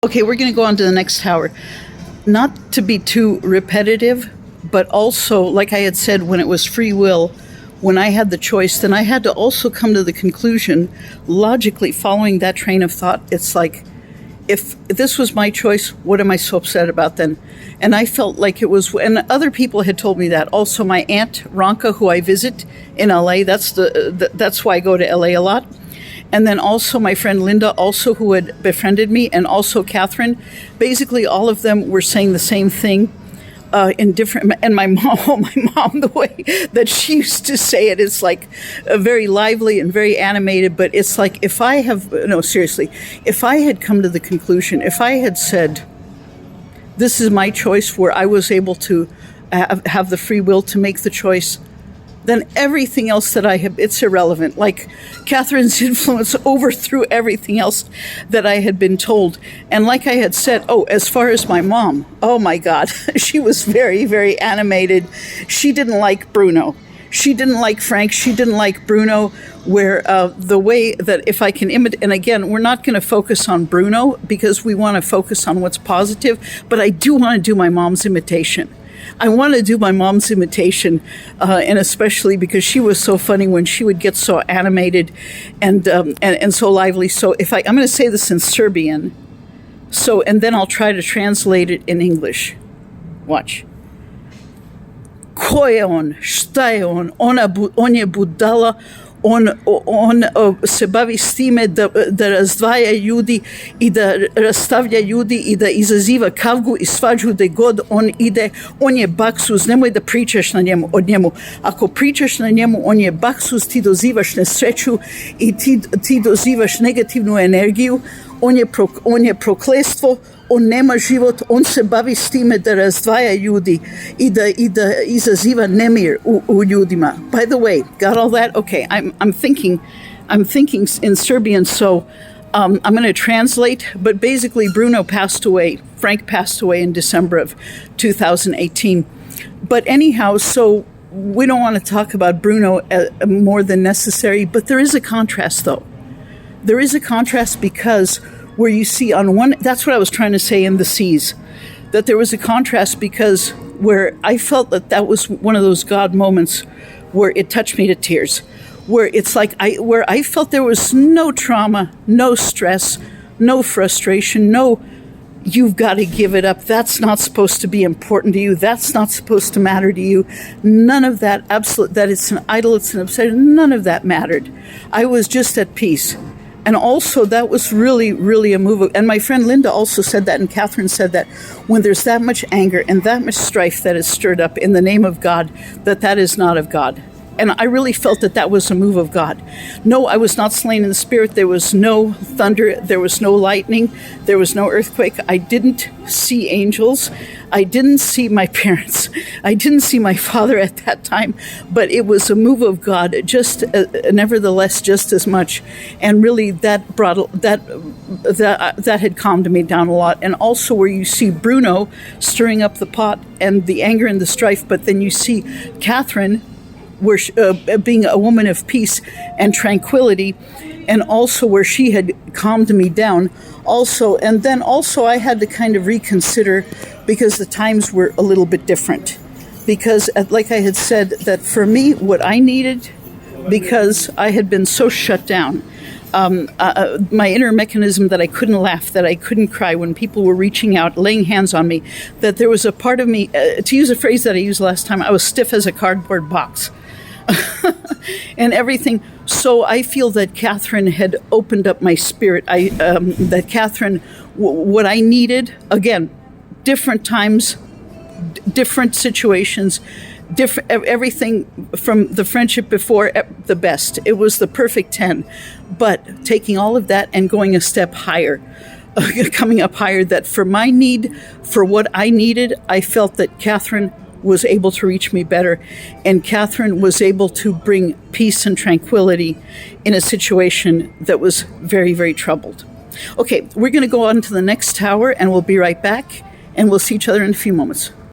Okay, we're going to go on to the next tower. Not to be too repetitive, but also, like I had said, when it was free will, when I had the choice, then I had to also come to the conclusion, logically following that train of thought, it's like, if this was my choice, what am I so upset about then? And I felt like it was, and other people had told me that. Also, my aunt Ronka, who I visit in LA, that's why I go to LA a lot. And then also my friend Linda, also who had befriended me, and also Catherine. Basically, all of them were saying the same thing in different. And my mom, the way that she used to say it is like very lively and very animated. But it's like if I had come to the conclusion, if I had said, "This is my choice," where I was able to have the free will to make the choice, then everything else that I have, it's irrelevant. Like Catherine's influence overthrew everything else that I had been told. And like I had said, as far as my mom, oh my God, she was very, very animated. She didn't like Bruno. She didn't like Frank. She didn't like Bruno, where the way that if I can imitate, and again, we're not going to focus on Bruno because we want to focus on what's positive, but I do want to do my mom's imitation. I want to do my mom's imitation, and especially because she was so funny when she would get so animated and so lively. So I'm going to say this in Serbian, and then I'll try to translate it in English. Watch. Ko je on? Šta je on? On je budala. On se bavi s time da razdvaja ljudi i da rastavlja ljudi i da izaziva kavgu i svađu gde god on ide. On je baksuz, nemoj da pričaš od njemu. Ako pričaš na njemu, on je baksuz, ti dozivaš nesreću i ti dozivaš negativnu energiju. On je prokletstvo, on nema život, on se bavi s time da razdvaja ljudi i da izaziva nemir u ljudima. By the way, got all that? Okay, I'm thinking in Serbian, so I'm going to translate, but basically Frank passed away in December of 2018. But anyhow, so we don't want to talk about Bruno more than necessary, but there is a contrast though. There is a contrast because where you see on one, that's what I was trying to say in The Seas, that there was a contrast because where I felt that was one of those God moments where it touched me to tears, where it's like where I felt there was no trauma, no stress, no frustration, no, you've got to give it up. That's not supposed to be important to you. That's not supposed to matter to you. None of that, that it's an idol, it's an obsession, none of that mattered. I was just at peace. And also that was really, really a move. And my friend Linda also said that, and Catherine said that, when there's that much anger and that much strife that is stirred up in the name of God, that is not of God. And I really felt that was a move of God. No, I was not slain in the spirit. There was no thunder. There was no lightning. There was no earthquake. I didn't see angels. I didn't see my parents. I didn't see my father at that time. But it was a move of God, just nevertheless, just as much. And really, that had calmed me down a lot. And also, where you see Bruno stirring up the pot and the anger and the strife, but then you see Catherine, where being a woman of peace and tranquility, and also where she had calmed me down also. And then also I had to kind of reconsider because the times were a little bit different. Because like I had said, that for me, what I needed, because I had been so shut down, my inner mechanism that I couldn't laugh, that I couldn't cry when people were reaching out, laying hands on me, that there was a part of me, to use a phrase that I used last time, I was stiff as a cardboard box. And everything. So I feel that Catherine had opened up my spirit. That Catherine, what I needed, again, different times, different situations, everything from the friendship before, the best. It was the perfect 10. But taking all of that and going a step higher, coming up higher, that for my need, for what I needed, I felt that Catherine was able to reach me better, and Catherine was able to bring peace and tranquility in a situation that was very, very troubled. Okay, we're going to go on to the next tower, and we'll be right back, and we'll see each other in a few moments.